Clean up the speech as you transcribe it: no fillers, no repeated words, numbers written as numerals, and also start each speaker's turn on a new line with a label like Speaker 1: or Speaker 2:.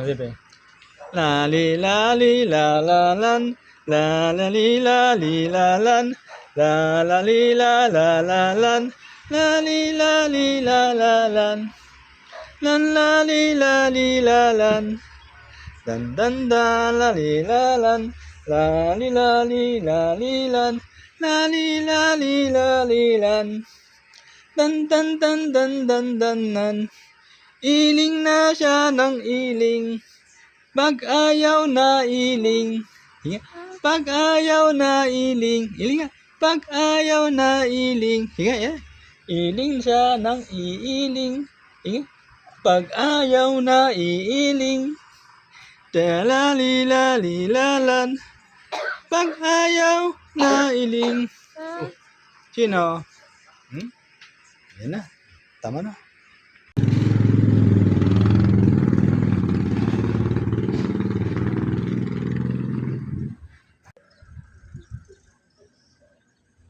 Speaker 1: Bebe. La li la li la la lan. La la li la li la lan. La la li la la la lan. La li la li la la lan. Lan la li la li la lan. Dan dan da la li la lan. La li la li la li lan. La li la li la li lan. Dan dan dan dan dan dan dan. Iling na siya ng iling. Pag-ayaw na iling. Hinga. Pag-ayaw na iling. Iling nga. Pag-ayaw na iling. Hinga, yan. Iling siya ng iiling. Hinga. Pag-ayaw na iiling. Talalilalan. Pag-ayaw na iling. Sino? Yan na. Tama na.